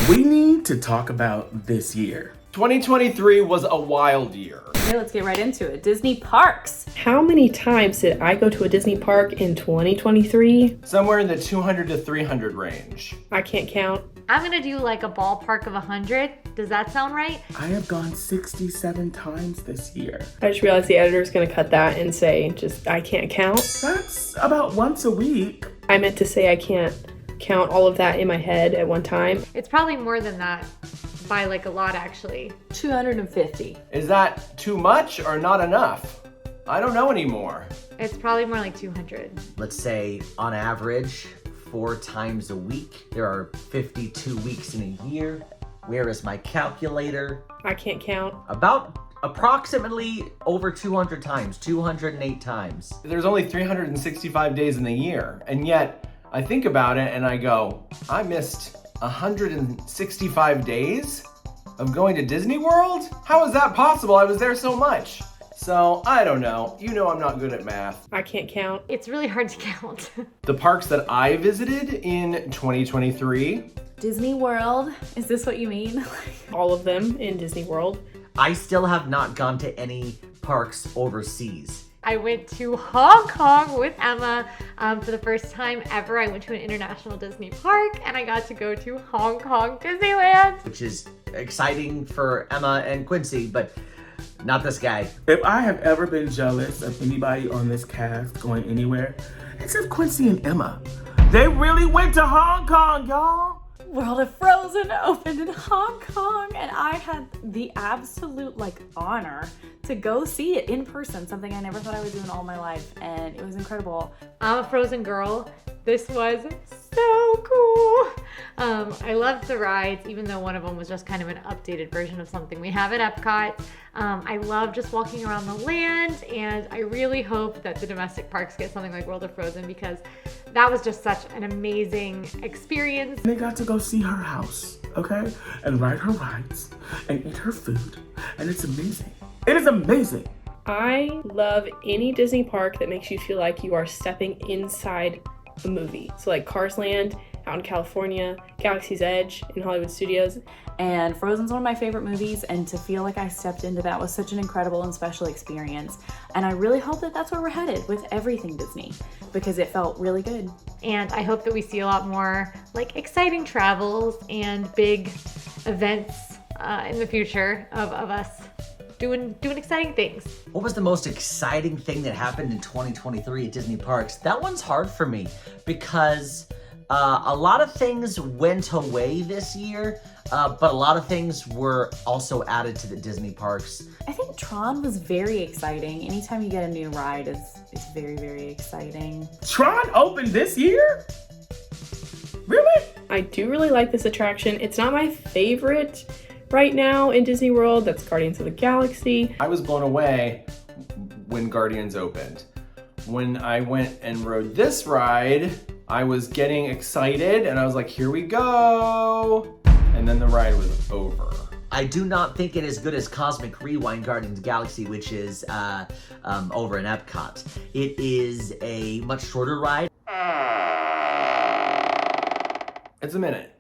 We need to talk about this year. 2023 was a wild year. Okay, let's get right into it. Disney parks. How many times did I go to a Disney park in 2023? Somewhere in the 200 to 300 range. I can't count. I'm gonna do like a ballpark of 100. Does that sound right? I have gone 67 times this year. I just realized the editor's gonna cut that and say, I can't count. That's about once a week. I meant to say I can't count all of that in my head at one time. It's probably more than that, by like a lot actually. 250. Is that too much or not enough? I don't know anymore. It's probably more like 200. Let's say on average 4 times a week. There are 52 weeks in a year. Where is my calculator? I can't count. About approximately over 200 times, 208 times. There's only 365 days in the year, and yet I think about it and I go, I missed 165 days of going to Disney World? How is that possible? I was there so much. So, I don't know. You know I'm not good at math. I can't count. It's really hard to count. The parks that I visited in 2023. Disney World. Is this what you mean? All of them in Disney World. I still have not gone to any parks overseas. I went to Hong Kong with Emma for the first time ever. I went to an international Disney park and I got to go to Hong Kong Disneyland. Which is exciting for Emma and Quincy, but not this guy. If I have ever been jealous of anybody on this cast going anywhere, except Quincy and Emma. They really went to Hong Kong, y'all. World of Frozen opened in Hong Kong, and I had the absolute honor to go see it in person, something I never thought I would do in all my life, and it was incredible. I'm a Frozen girl. This was so cool. I loved the rides, even though one of them was just kind of an updated version of something we have at Epcot. I love just walking around the land, and I really hope that the domestic parks get something like World of Frozen because that was just such an amazing experience. They got to go see her house, okay? And ride her rides and eat her food. And it's amazing. It is amazing. I love any Disney park that makes you feel like you are stepping inside a movie. So like Cars Land out in California, Galaxy's Edge in Hollywood Studios. And Frozen's one of my favorite movies, and to feel like I stepped into that was such an incredible and special experience. And I really hope that that's where we're headed with everything Disney, because it felt really good. And I hope that we see a lot more exciting travels and big events in the future of us doing exciting things. What was the most exciting thing that happened in 2023 at Disney parks? That one's hard for me because a lot of things went away this year, but a lot of things were also added to the Disney parks. I think Tron was very exciting. Anytime you get a new ride, it's very, very exciting. Tron opened this year? Really? I do really like this attraction. It's not my favorite right now in Disney World. That's Guardians of the Galaxy. I was blown away when Guardians opened. When I went and rode this ride, I was getting excited and I was like, here we go. And then the ride was over. I do not think it is good as Cosmic Rewind Guardians of the Galaxy, which is over in Epcot. It is a much shorter ride. It's a minute.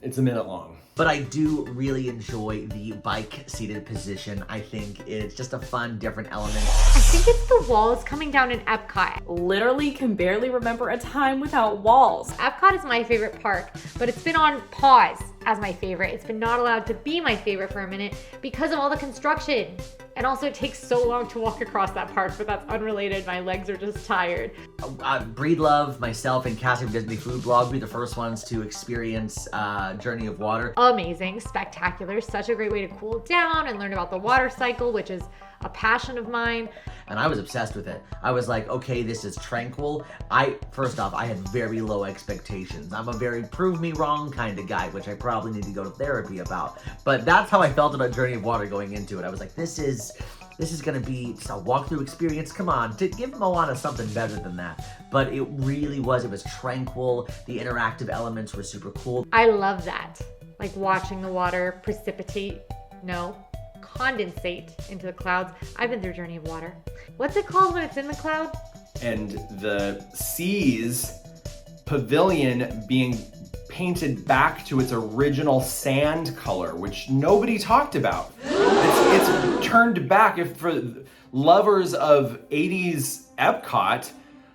It's a minute long. But I do really enjoy the bike seated position. I think it's just a fun, different element. I think it's the walls coming down in Epcot. Literally can barely remember a time without walls. Epcot is my favorite park, but it's been on pause as my favorite. It's been not allowed to be my favorite for a minute because of all the construction. And also it takes so long to walk across that park, but that's unrelated. My legs are just tired. Breedlove, myself, and Cassie from Disney Food Blog will be the first ones to experience Journey of Water. Amazing, spectacular, such a great way to cool down and learn about the water cycle, which is a passion of mine. And I was obsessed with it. I was like, okay, this is tranquil. First off, I had very low expectations. I'm a very prove me wrong kind of guy, which I probably need to go to therapy about. But that's how I felt about Journey of Water going into it. I was like, this is gonna be just a walkthrough experience. Come on, to give Moana something better than that. But it really was. It was tranquil. The interactive elements were super cool. I love that. Like watching the water condensate into the clouds. I've been through Journey of Water. What's it called when it's in the cloud? And the Seas pavilion being painted back to its original sand color, which nobody talked about. It's turned back. If for lovers of 80s Epcot,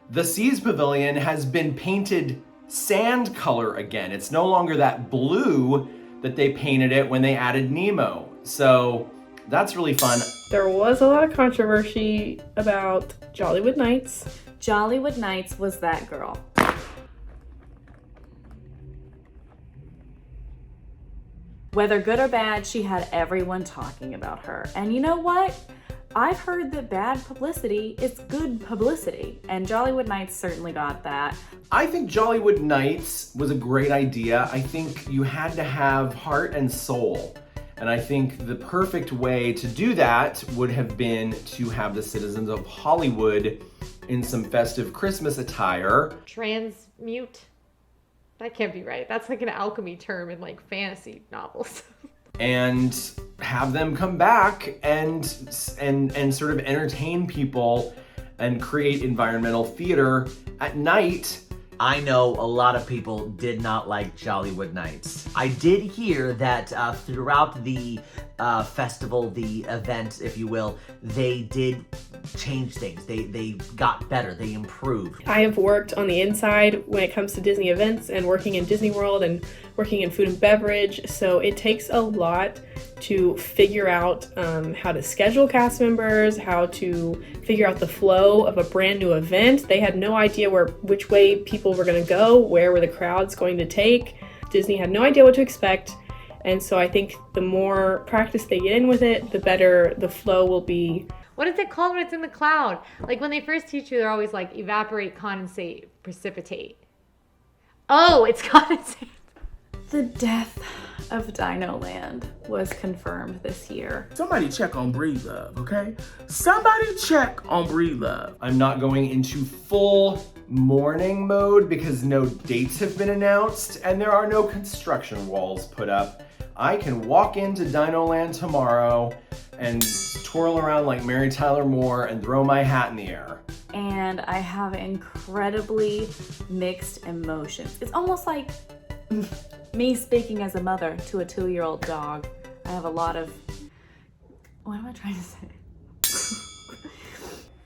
the Seas Pavilion has been painted sand color again. It's no longer that blue that they painted it when they added Nemo. So that's really fun. There was a lot of controversy about Jollywood Nights. Jollywood Nights was that girl. Whether good or bad, she had everyone talking about her. And you know what? I've heard that bad publicity is good publicity, and Jollywood Nights certainly got that. I think Jollywood Nights was a great idea. I think you had to have heart and soul. And I think the perfect way to do that would have been to have the citizens of Hollywood in some festive Christmas attire. Transmute? That can't be right. That's like an alchemy term in like fantasy novels. And have them come back and sort of entertain people and create environmental theater at night. I know a lot of people did not like Jollywood Nights. I did hear that throughout the festival, the event, if you will, they did change things. They got better, they improved. I have worked on the inside when it comes to Disney events and working in Disney World and working in food and beverage, so it takes a lot to figure out how to schedule cast members, how to figure out the flow of a brand new event. They had no idea which way people were going to go, where were the crowds going to take. Disney had no idea what to expect, and so I think the more practice they get in with it, the better the flow will be. What is it called when it's in the cloud? Like when they first teach you, they're always like evaporate, condensate, precipitate. Oh, it's condensate. The death of Dino Land was confirmed this year. Somebody check on Breathe Love, okay? Somebody check on Breathe Love. I'm not going into full mourning mode because no dates have been announced and there are no construction walls put up. I can walk into Dino Land tomorrow and twirl around like Mary Tyler Moore and throw my hat in the air. And I have incredibly mixed emotions. It's almost like me speaking as a mother to a 2-year-old dog. I have a lot of, what am I trying to say?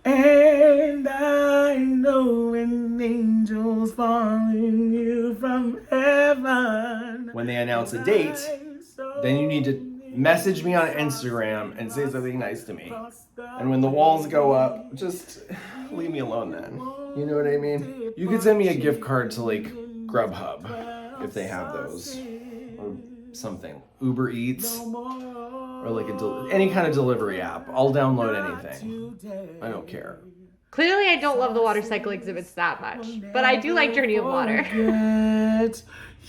And I know when angels falling you from heaven. When they announce a date, then you need to message me on Instagram and say something nice to me. And when the walls go up, just leave me alone then. You know what I mean? You could send me a gift card to like Grubhub if they have those. Or something. Uber Eats. Or like any kind of delivery app. I'll download anything. I don't care. Clearly, I don't love the water cycle exhibits that much, but I do like Journey of Water.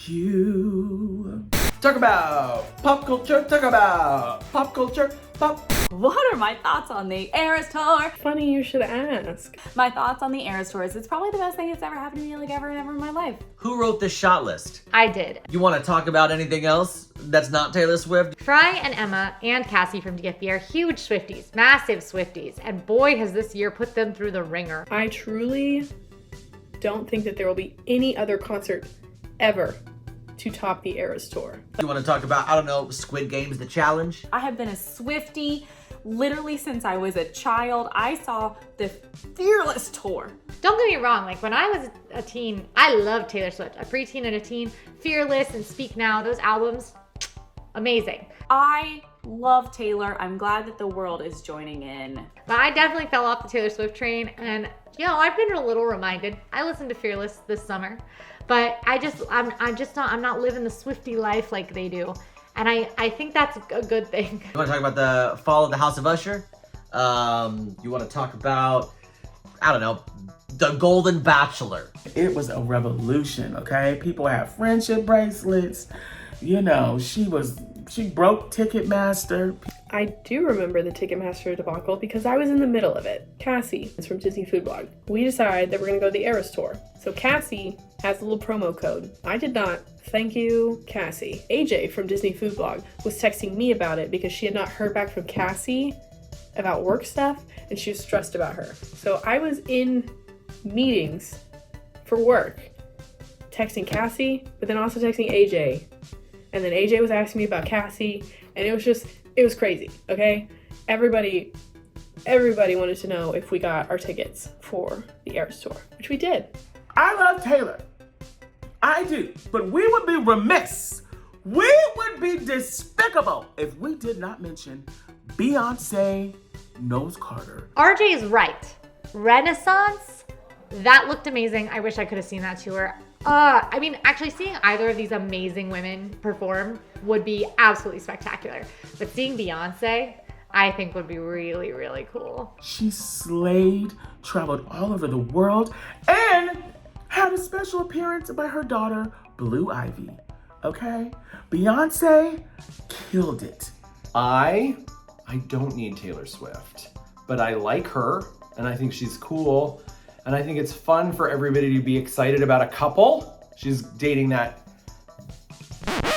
You. Talk about pop culture. Talk about pop culture. Pop. What are my thoughts on the Eras Tour? Funny you should ask. My thoughts on the Eras Tour is it's probably the best thing that's ever happened to me, like ever and ever in my life. Who wrote this shot list? I did. You want to talk about anything else that's not Taylor Swift? Fry and Emma and Cassie from DFB are huge Swifties, massive Swifties, and boy has this year put them through the ringer. I truly don't think that there will be any other concert ever to top the Eras Tour. You want to talk about, I don't know, Squid Games, the challenge? I have been a Swiftie literally since I was a child. I saw the Fearless Tour. Don't get me wrong, like when I was a teen, I loved Taylor Swift. A preteen and a teen, Fearless and Speak Now, those albums, amazing. I love Taylor. I'm glad that the world is joining in. But I definitely fell off the Taylor Swift train, and you know, I've been a little reminded. I listened to Fearless this summer, but I'm not living the Swiftie life like they do. And I think that's a good thing. You want to talk about the fall of the House of Usher? You want to talk about, I don't know, the Golden Bachelor? It was a revolution, okay? People have friendship bracelets. You know, she broke Ticketmaster. I do remember the Ticketmaster debacle because I was in the middle of it. Cassie is from Disney Food Blog. We decided that we're going to go to the Eras Tour. So Cassie has a little promo code. I did not. Thank you, Cassie. AJ from Disney Food Blog was texting me about it because she had not heard back from Cassie about work stuff and she was stressed about her. So I was in meetings for work texting Cassie, but then also texting AJ. And then AJ was asking me about Cassie, and it was crazy, okay? Everybody wanted to know if we got our tickets for the AllEars tour, which we did. I love Taylor. I do. But we would be remiss. We would be despicable if we did not mention Beyonce knows Carter. RJ is right. Renaissance, that looked amazing. I wish I could have seen that tour. I mean, actually seeing either of these amazing women perform would be absolutely spectacular. But seeing Beyonce, I think would be really, really cool. She slayed, traveled all over the world, and had a special appearance by her daughter, Blue Ivy. Okay? Beyonce killed it. I don't need Taylor Swift, but I like her, and I think she's cool, and I think it's fun for everybody to be excited about a couple. She's dating that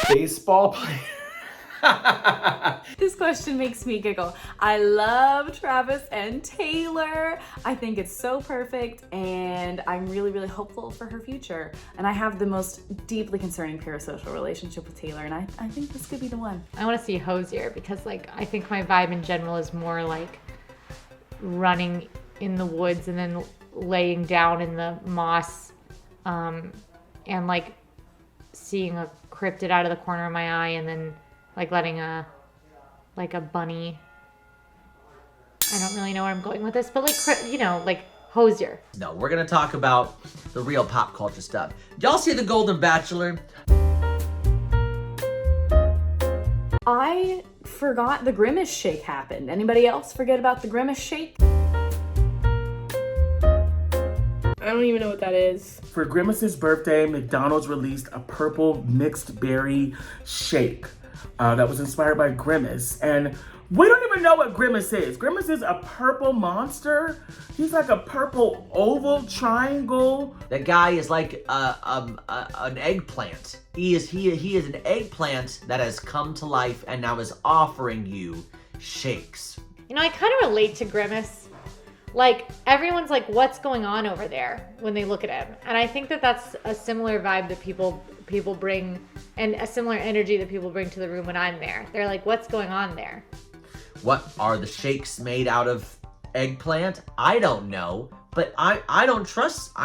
baseball player. This question makes me giggle. I love Travis and Taylor. I think it's so perfect, and I'm really, really hopeful for her future. And I have the most deeply concerning parasocial relationship with Taylor, and I think this could be the one. I want to see Hosier because, like, I think my vibe in general is more like running in the woods and then laying down in the moss, and like seeing a cryptid out of the corner of my eye, and then like letting a bunny. I don't really know where I'm going with this, but like, you know, like Hosier. No, we're gonna talk about the real pop culture stuff. Y'all see The Golden Bachelor? I forgot the Grimace Shake happened. Anybody else forget about the Grimace Shake? I don't even know what that is. For Grimace's birthday, McDonald's released a purple mixed berry shake that was inspired by Grimace. And we don't even know what Grimace is. Grimace is a purple monster. He's like a purple oval triangle. That guy is like an eggplant. He is an eggplant that has come to life and now is offering you shakes. You know, I kind of relate to Grimace. Like, everyone's like, what's going on over there when they look at him? And I think that that's a similar vibe that people bring, and a similar energy that people bring to the room when I'm there. They're like, what's going on there? What are the shakes made out of? Eggplant? I don't know, but I don't trust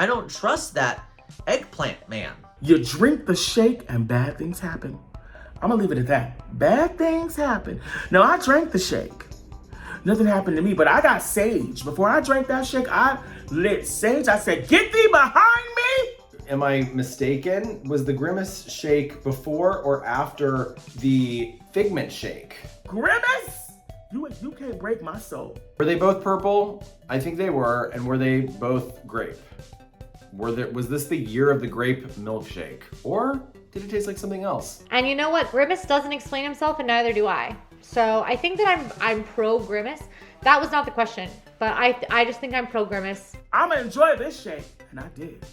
that eggplant man. You drink the shake and bad things happen. I'm gonna leave it at that. Bad things happen. Now, I drank the shake. Nothing happened to me, but I got sage. Before I drank that shake, I lit sage. I said, get thee behind me! Am I mistaken? Was the Grimace shake before or after the Figment shake? Grimace! You can't break my soul. Were they both purple? I think they were, and were they both grape? Was this the year of the grape milkshake? Or did it taste like something else? And you know what? Grimace doesn't explain himself, and neither do I. So I think that I'm pro Grimace. That was not the question, but I just think I'm pro Grimace. I'm gonna enjoy this shake. And I did.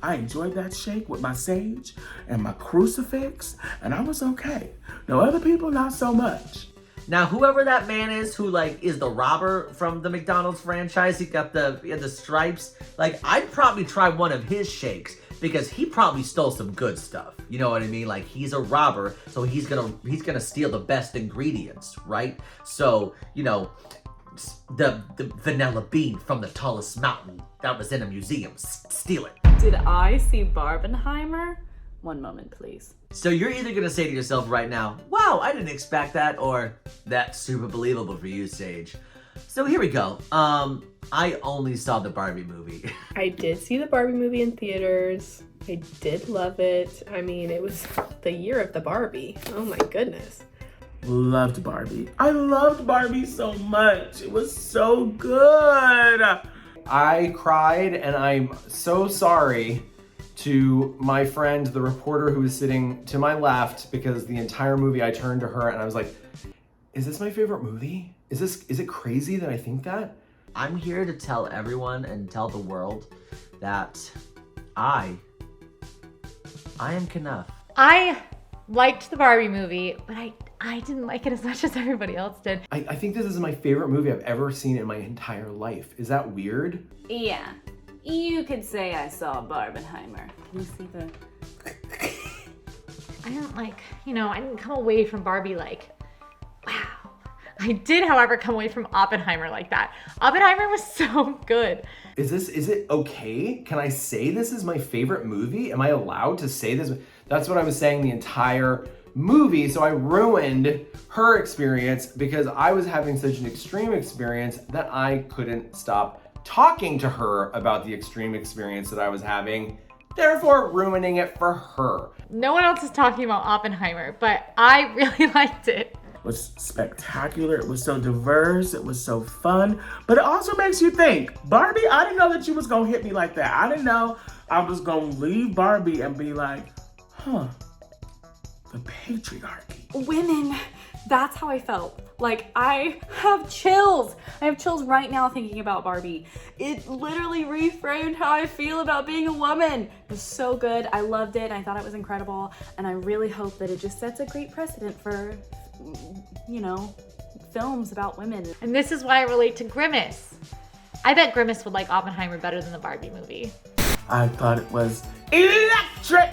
I enjoyed that shake with my sage and my crucifix, and I was okay. Now, other people, not so much. Now, whoever that man is who like is the robber from the McDonald's franchise, he got the stripes. Like, I'd probably try one of his shakes because he probably stole some good stuff. You know what I mean? Like, he's a robber, so he's gonna steal the best ingredients, right? So, you know, the vanilla bean from the tallest mountain that was in a museum, steal it. Did I see Barbenheimer? One moment, please. So you're either gonna say to yourself right now, wow, I didn't expect that, or that's super believable for you, Sage. So here we go. I only saw the Barbie movie. I did see the Barbie movie in theaters. I did love it. I mean, it was the year of the Barbie. Oh my goodness. Loved Barbie. I loved Barbie so much. It was so good. I cried, and I'm so sorry to my friend, the reporter who was sitting to my left, because the entire movie I turned to her and I was like, is this my favorite movie? Is it crazy that I think that? I'm here to tell everyone and tell the world that I am Knuff. I liked the Barbie movie, but I didn't like it as much as everybody else did. I think this is my favorite movie I've ever seen in my entire life. Is that weird? Yeah. You could say I saw Barbenheimer. Can you see the... I didn't I didn't come away from Barbie like, wow. I did, however, come away from Oppenheimer like that. Oppenheimer was so good. Is it okay? Can I say this is my favorite movie? Am I allowed to say this? That's what I was saying the entire movie, so I ruined her experience because I was having such an extreme experience that I couldn't stop talking to her about the extreme experience that I was having, therefore ruining it for her. No one else is talking about Oppenheimer, but I really liked it. It was spectacular. It was so diverse. It was so fun. But it also makes you think, Barbie, I didn't know that you was going to hit me like that. I didn't know I was going to leave Barbie and be like, huh, the patriarchy. Women, that's how I felt. Like, I have chills. I have chills right now thinking about Barbie. It literally reframed how I feel about being a woman. It was so good. I loved it. I thought it was incredible. And I really hope that it just sets a great precedent for, films about women. And this is why I relate to Grimace. I bet Grimace would like Oppenheimer better than the Barbie movie. I thought it was electric.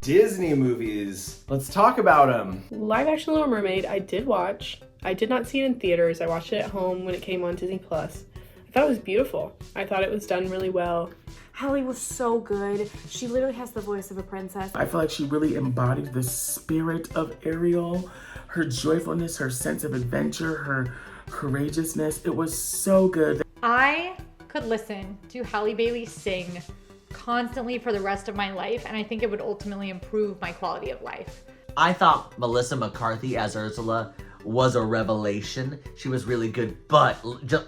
Disney movies. Let's talk about them. Live action Little Mermaid, I did watch. I did not see it in theaters. I watched it at home when it came on Disney Plus. I thought it was beautiful. I thought it was done really well. Halle was so good. She literally has the voice of a princess. I feel like she really embodied the spirit of Ariel, her joyfulness, her sense of adventure, her courageousness. It was so good. I could listen to Halle Bailey sing constantly for the rest of my life, and I think it would ultimately improve my quality of life. I thought Melissa McCarthy as Ursula was a revelation. She was really good, but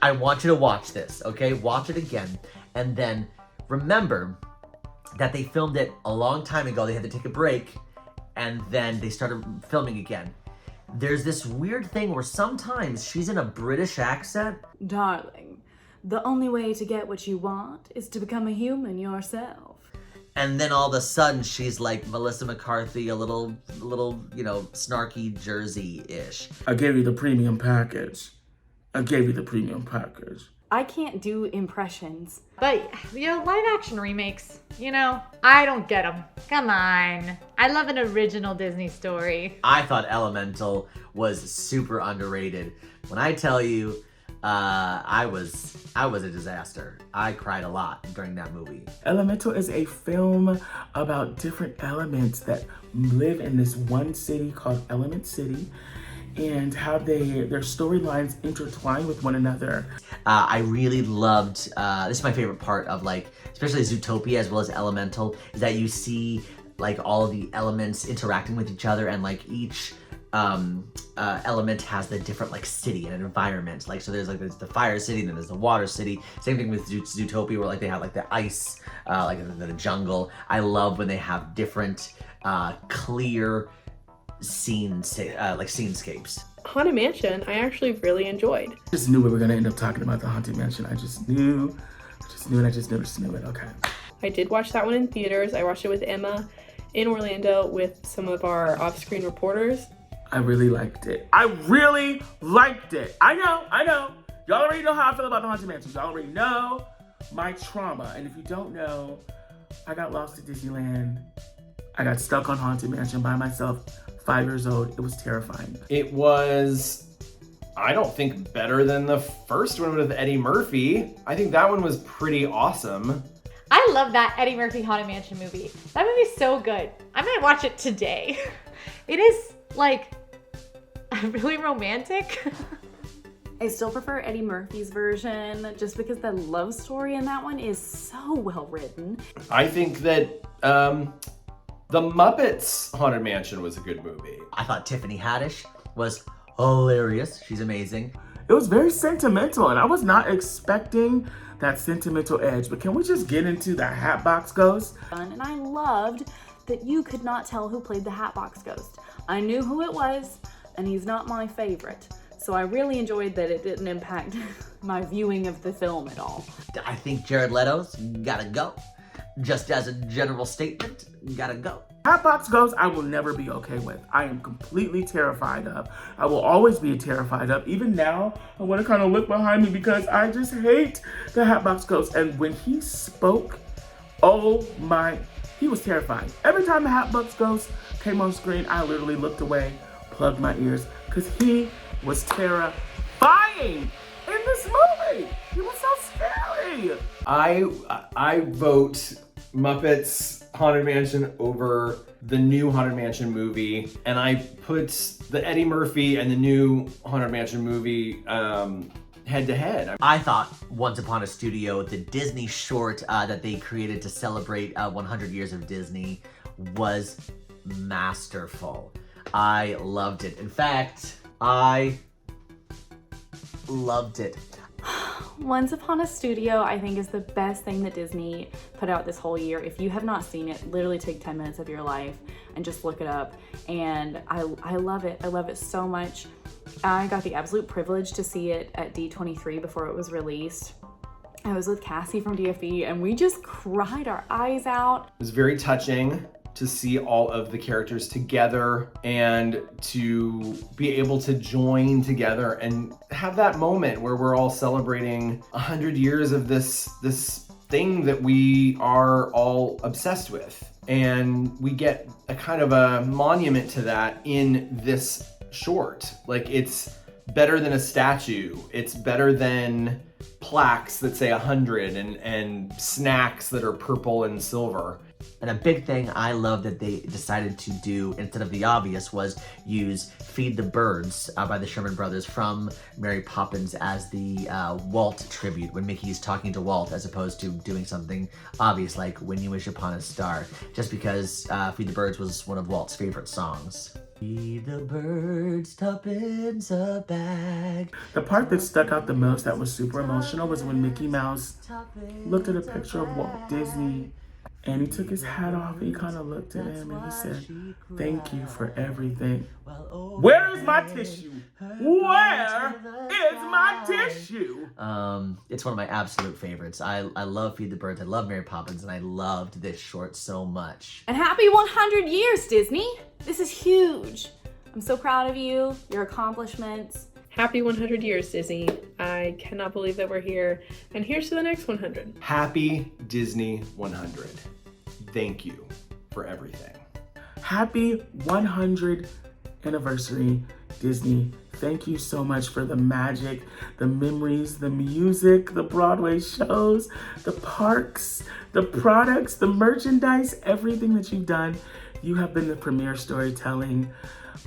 I want you to watch this, okay? Watch it again, and then remember that they filmed it a long time ago. They had to take a break, and then they started filming again. There's this weird thing where sometimes she's in a British accent. Darling, the only way to get what you want is to become a human yourself. And then all of a sudden she's like Melissa McCarthy, a little, snarky Jersey-ish. I gave you the premium package. I can't do impressions. But, live action remakes, I don't get them. Come on. I love an original Disney story. I thought Elemental was super underrated. When I tell you, I was a disaster. I cried a lot during that movie. Elemental is a film about different elements that live in this one city called Element City, and how their storylines intertwine with one another. I really loved, this is my favorite part of especially Zootopia as well as Elemental, is that you see all of the elements interacting with each other, and each element has the different city and environment. So there's the fire city, then there's the water city. Same thing with Zootopia, where they have the ice, the jungle. I love when they have different clear scenescapes. Haunted Mansion, I actually really enjoyed. I just knew we were gonna end up talking about the Haunted Mansion. I just knew it. Okay. I did watch that one in theaters. I watched it with Emma in Orlando with some of our off-screen reporters. I really liked it. I know. Y'all already know how I feel about the Haunted Mansion. Y'all already know my trauma. And if you don't know, I got lost at Disneyland. I got stuck on Haunted Mansion by myself, 5 years old. It was terrifying. It was, I don't think, better than the first one with Eddie Murphy. I think that one was pretty awesome. I love that Eddie Murphy Haunted Mansion movie. That movie's so good. I might watch it today. It is really romantic. I still prefer Eddie Murphy's version just because the love story in that one is so well written. I think that the Muppets Haunted Mansion was a good movie. I thought Tiffany Haddish was hilarious. She's amazing. It was very sentimental, and I was not expecting that sentimental edge. But can we just get into the Hatbox Ghost? And I loved that you could not tell who played the Hatbox Ghost. I knew who it was, and he's not my favorite. So I really enjoyed that it didn't impact my viewing of the film at all. I think Jared Leto's gotta go. just as a general statement, you gotta go. Hatbox Ghost, I will never be okay with. I am completely terrified of. I will always be terrified of. Even now, I want to kind of look behind me because I just hate the Hatbox Ghost. And when he spoke, oh my, he was terrifying. Every time the Hatbox Ghost came on screen, I literally looked away, plugged my ears, because he was terrifying in this movie. He was so scary. I vote Muppets Haunted Mansion over the new Haunted Mansion movie, and I put the Eddie Murphy and the new Haunted Mansion movie head to head. I thought Once Upon a Studio, the Disney short that they created to celebrate 100 years of Disney, was masterful. I loved it. In fact, I loved it. Once Upon a Studio, I think, is the best thing that Disney put out this whole year. If you have not seen it, literally take 10 minutes of your life and just look it up. And I love it. I love it so much. I got the absolute privilege to see it at D23 before it was released. I was with Cassie from DFE and we just cried our eyes out. It was very touching to see all of the characters together and to be able to join together and have that moment where we're all celebrating 100 years of this thing that we are all obsessed with. And we get a kind of a monument to that in this short. Like, it's better than a statue. It's better than plaques that say 100 and snacks that are purple and silver. And a big thing I love that they decided to do instead of the obvious was use Feed the Birds by the Sherman Brothers from Mary Poppins as the Walt tribute when Mickey's talking to Walt, as opposed to doing something obvious like When You Wish Upon a Star, just because Feed the Birds was one of Walt's favorite songs. Feed the birds, tuppence a bag. The part that stuck out the most that was super emotional was when Mickey Mouse looked at a picture of Walt Disney and he took his hat off and he kind of looked at him and he said, "Thank you for everything." Where is my tissue? Where is my tissue? It's one of my absolute favorites. I love Feed the Birds, I love Mary Poppins, and I loved this short so much. And happy 100 years, Disney! This is huge. I'm so proud of you, your accomplishments. Happy 100 years, Disney. I cannot believe that we're here. And here's to the next 100. Happy Disney 100. Thank you for everything. Happy 100th anniversary, Disney. Thank you so much for the magic, the memories, the music, the Broadway shows, the parks, the products, the merchandise, everything that you've done. You have been the premier storytelling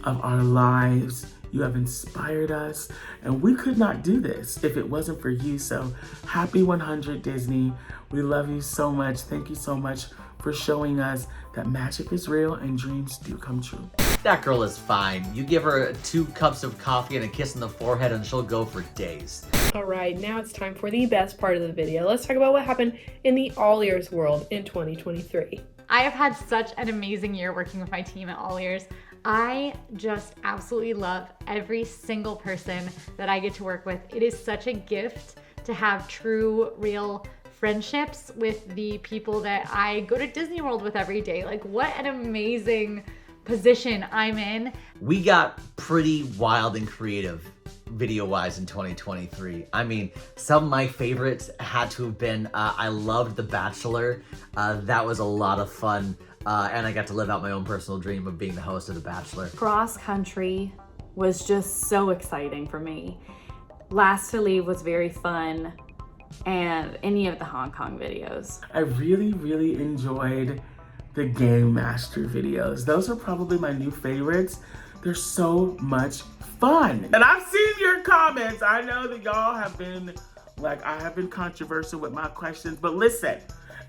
of our lives. You have inspired us, and we could not do this if it wasn't for you. So happy 100, Disney. We love you so much. Thank you so much for showing us that magic is real and dreams do come true. That girl is fine. You give her 2 cups of coffee and a kiss on the forehead and she'll go for days. All right, now it's time for the best part of the video. Let's talk about what happened in the AllEars world in 2023. I have had such an amazing year working with my team at AllEars. I just absolutely love every single person that I get to work with. It is such a gift to have true, real friendships with the people that I go to Disney World with every day. Like, what an amazing position I'm in. We got pretty wild and creative video-wise in 2023. I mean, some of my favorites had to have been, I loved The Bachelor. That was a lot of fun. And I got to live out my own personal dream of being the host of The Bachelor. Cross country was just so exciting for me. Last to Leave was very fun, and any of the Hong Kong videos. I really enjoyed the Game Master videos. Those are probably my new favorites. They're so much fun. And I've seen your comments. I know that y'all have been, like, I have been controversial with my questions, but listen,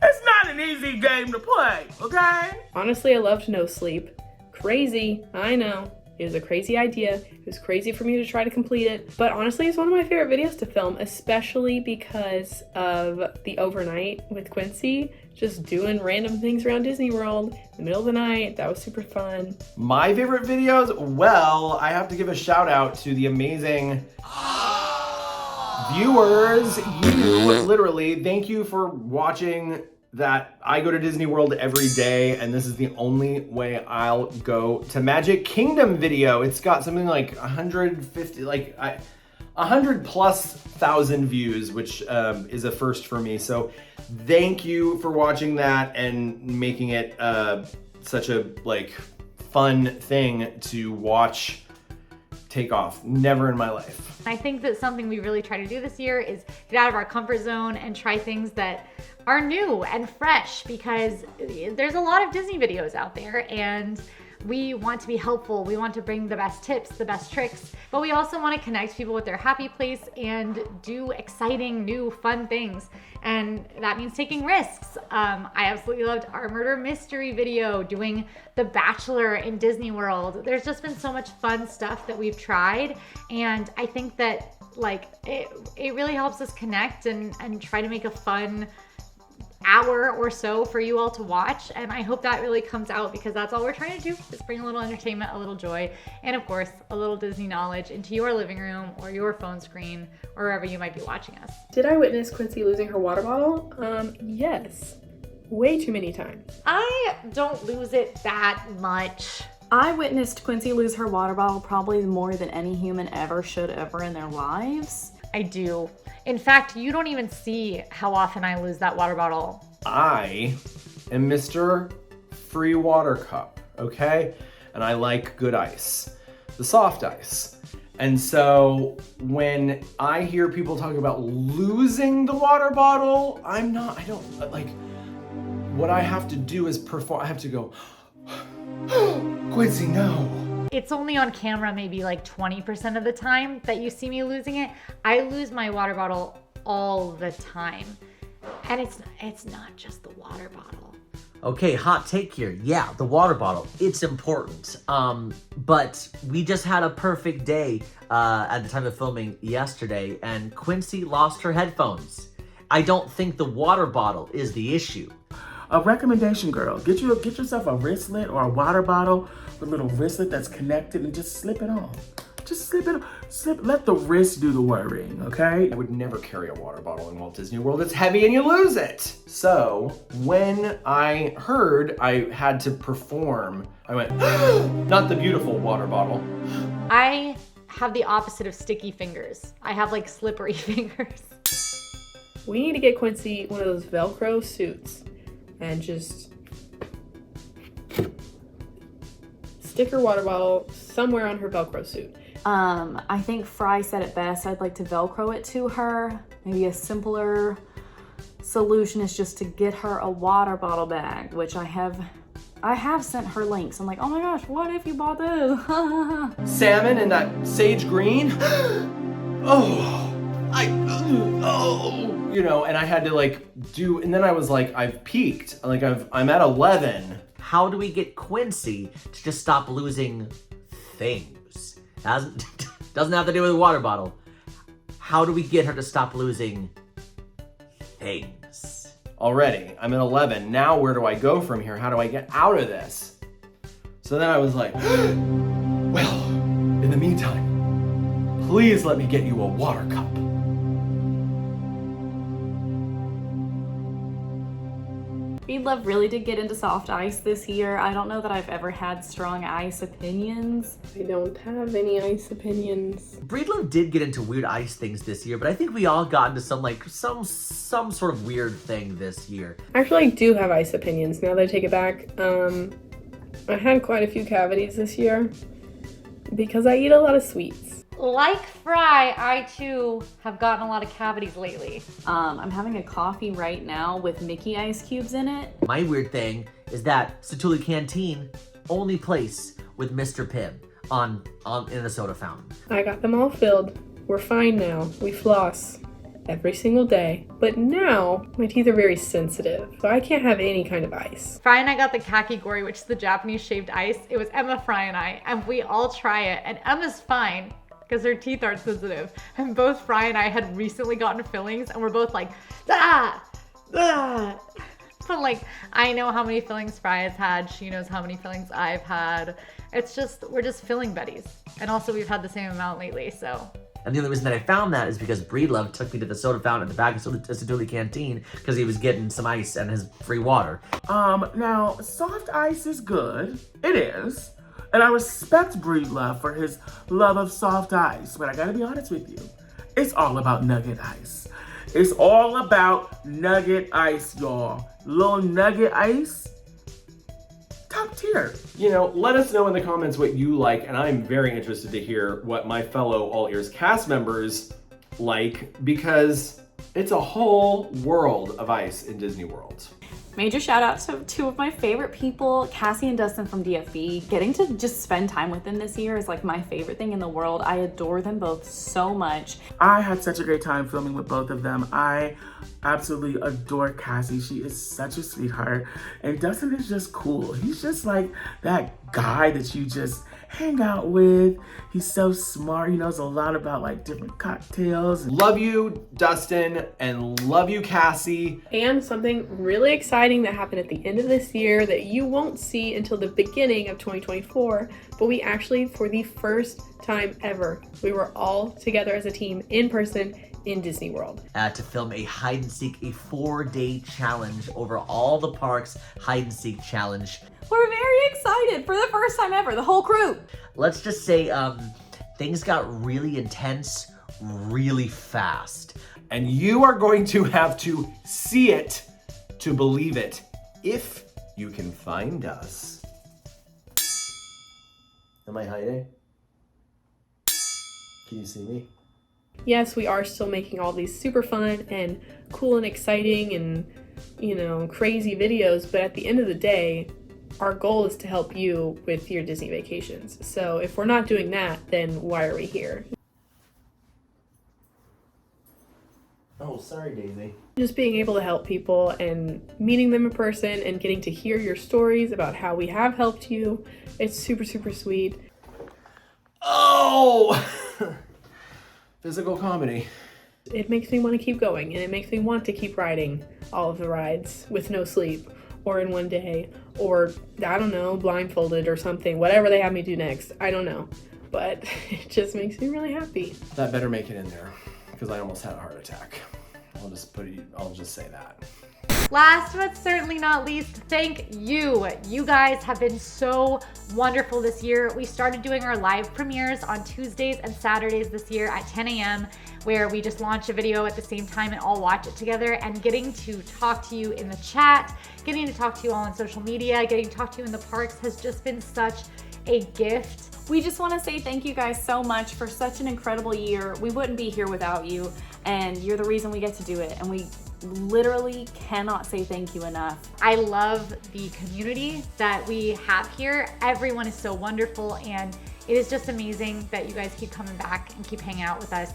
it's not an easy game to play, okay? Honestly, I loved No Sleep. Crazy, I know. It was a crazy idea. It was crazy for me to try to complete it. But honestly, it's one of my favorite videos to film, especially because of the overnight with Quincy, just doing random things around Disney World in the middle of the night. That was super fun. My favorite videos? Well, I have to give a shout out to the amazing viewers. You, literally, thank you for watching that I go to Disney World every day, and this is the only way I'll go to Magic Kingdom video. It's got something like 150, like 100,000+ views, which is a first for me. So thank you for watching that and making it such a like fun thing to watch take off. Never in my life. I think that something we really try to do this year is get out of our comfort zone and try things that are new and fresh, because there's a lot of Disney videos out there and we want to be helpful. We want to bring the best tips, the best tricks, but we also want to connect people with their happy place and do exciting, new, fun things. And that means taking risks. I absolutely loved our murder mystery video, doing The Bachelor in Disney World. There's just been so much fun stuff that we've tried. And I think that like it really helps us connect and try to make a fun hour or so for you all to watch, and I hope that really comes out, because that's all we're trying to do, is bring a little entertainment, a little joy, and of course a little Disney knowledge into your living room or your phone screen or wherever you might be watching us. Did I witness Quincy losing her water bottle? Yes. Way too many times. I don't lose it that much. I witnessed Quincy lose her water bottle probably more than any human ever should ever in their lives. I do. In fact, you don't even see how often I lose that water bottle. I am Mr. Free Water Cup, okay? And I like good ice, the soft ice. And so when I hear people talking about losing the water bottle, I don't, like, what I have to do is perform. I have to go, Quincy, no. It's only on camera maybe like 20% of the time that you see me losing it. I lose my water bottle all the time. And it's not just the water bottle. Okay, hot take here. Yeah, the water bottle, it's important. But we just had a perfect day at the time of filming yesterday, and Quincy lost her headphones. I don't think the water bottle is the issue. A recommendation, girl, get yourself a wristlet or a water bottle with a little wristlet that's connected, and just slip it on. Just slip it on. Let the wrist do the worrying, okay? I would never carry a water bottle in Walt Disney World. It's heavy and you lose it. So when I heard I had to perform, I went, not the beautiful water bottle. I have the opposite of sticky fingers. I have like slippery fingers. We need to get Quincy one of those Velcro suits and just stick her water bottle somewhere on her Velcro suit. I think Fry said it best. I'd like to Velcro it to her. Maybe a simpler solution is just to get her a water bottle bag, which I have sent her links. I'm like, oh my gosh, what if you bought this? Salmon and that sage green. You know, and I had to like do, and then I was like, I've peaked. Like I'm at 11. How do we get Quincy to just stop losing things? Doesn't have to do with a water bottle. How do we get her to stop losing things? Already, I'm at 11. Now where do I go from here? How do I get out of this? So then I was like, well, in the meantime, please let me get you a water cup. Speedlove really did get into soft ice this year. I don't know that I've ever had strong ice opinions. I don't have any ice opinions. Breedlove did get into weird ice things this year, but I think we all got into some sort of weird thing this year. Actually, I do have ice opinions now that I take it back. I had quite a few cavities this year because I eat a lot of sweets. Like Fry, I too have gotten a lot of cavities lately. I'm having a coffee right now with Mickey ice cubes in it. My weird thing is that Satuli Canteen, only place with Mr. Pibb in a soda fountain. I got them all filled. We're fine now. We floss every single day. But now my teeth are very sensitive, so I can't have any kind of ice. Fry and I got the kakigori, which is the Japanese shaved ice. It was Emma, Fry, and I, and we all try it, and Emma's fine because her teeth aren't sensitive. And both Fry and I had recently gotten fillings, and we're both like, ah, ah. But like, I know how many fillings Fry has had. She knows how many fillings I've had. It's just, we're just filling buddies. And also we've had the same amount lately, so And the only reason that I found that is because Breedlove took me to the soda fountain at the back of Saduli Canteen because he was getting some ice and his free water. Now, soft ice is good. It is. And I respect Breedlove for his love of soft ice. But I gotta be honest with you, it's all about nugget ice. It's all about nugget ice, y'all. Little nugget ice, top tier. You know, let us know in the comments what you like, and I'm very interested to hear what my fellow AllEars cast members like, because it's a whole world of ice in Disney World. Major shout out to two of my favorite people, Cassie and Dustin from DFB. Getting to just spend time with them this year is like my favorite thing in the world. I adore them both so much. I had such a great time filming with both of them. I absolutely adore Cassie. She is such a sweetheart. And Dustin is just cool. He's just like that guy that you just hang out with. He's so smart. He knows a lot about like different cocktails. Love you, Dustin, and love you, Cassie. And something really exciting that happened at the end of this year that you won't see until the beginning of 2024, but we actually, for the first time ever, we were all together as a team in person in Disney World. To film a hide and seek, a 4-day challenge over all the parks, hide and seek challenge. We're very excited for the first time ever, the whole crew. Let's just say things got really intense really fast. And you are going to have to see it to believe it, if you can find us. Am I hiding? Can you see me? Yes, we are still making all these super fun and cool and exciting and, you know, crazy videos, but at the end of the day, our goal is to help you with your Disney vacations. So if we're not doing that, then why are we here? Oh, sorry, Daisy. Just being able to help people and meeting them in person and getting to hear your stories about how we have helped you. It's super, super sweet. Oh! Physical comedy. It makes me want to keep going, and it makes me want to keep riding all of the rides with no sleep, or in one day, or I don't know, blindfolded or something, whatever they have me do next. I don't know, but it just makes me really happy. That better make it in there, because I almost had a heart attack. I'll just say that. Last but certainly not least, thank you. You guys have been so wonderful this year. We started doing our live premieres on Tuesdays and Saturdays this year at 10 a.m. where we just launch a video at the same time and all watch it together, and getting to talk to you in the chat, getting to talk to you all on social media, getting to talk to you in the parks has just been such a gift. We just want to say thank you guys so much for such an incredible year. We wouldn't be here without you, and you're the reason we get to do it, and we literally cannot say thank you enough. I love the community that we have here. Everyone is so wonderful, and it is just amazing that you guys keep coming back and keep hanging out with us.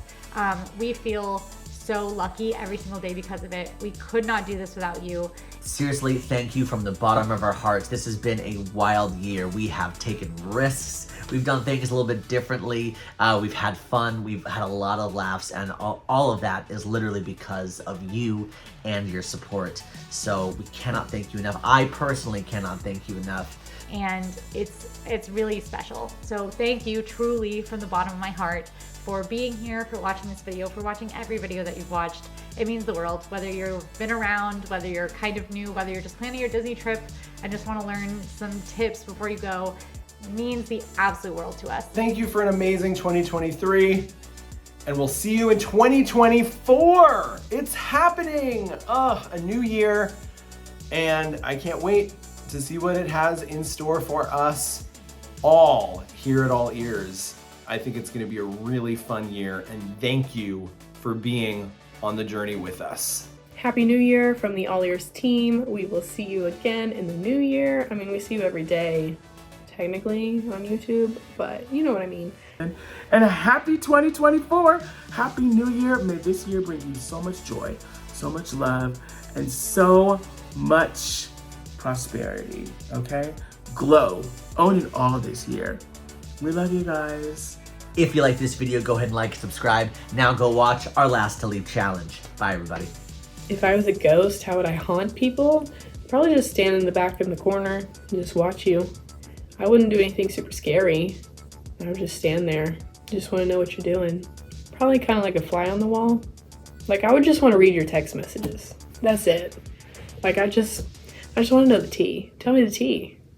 We feel so lucky every single day because of it. We could not do this without you. Seriously, thank you from the bottom of our hearts. This has been a wild year. We have taken risks. We've done things a little bit differently. We've had fun. We've had a lot of laughs, and all of that is literally because of you and your support. So we cannot thank you enough. I personally cannot thank you enough. And it's really special. So thank you truly from the bottom of my heart for being here, for watching this video, for watching every video that you've watched. It means the world, whether you've been around, whether you're kind of new, whether you're just planning your Disney trip and just want to learn some tips before you go. It means the absolute world to us. Thank you for an amazing 2023, and we'll see you in 2024. It's happening. A new year, and I can't wait to see what it has in store for us all here at AllEars. I think it's going to be a really fun year, and thank you for being on the journey with us. Happy New Year from the AllEars team. We will see you again in the new year. I mean, we see you every day, technically, on YouTube, but you know what I mean. And a happy 2024. Happy New Year. May this year bring you so much joy, so much love, and so much prosperity, okay? Glow. Own it all this year. We love you guys. If you like this video, go ahead and like, subscribe. Now go watch our Last to Leave challenge. Bye, everybody. If I was a ghost, how would I haunt people? Probably just stand in the back in the corner and just watch you. I wouldn't do anything super scary. I would just stand there. Just want to know what you're doing. probably kind of like a fly on the wall. Like, I would just want to read your text messages. That's it. Like, I just want to know the tea. Tell me the tea.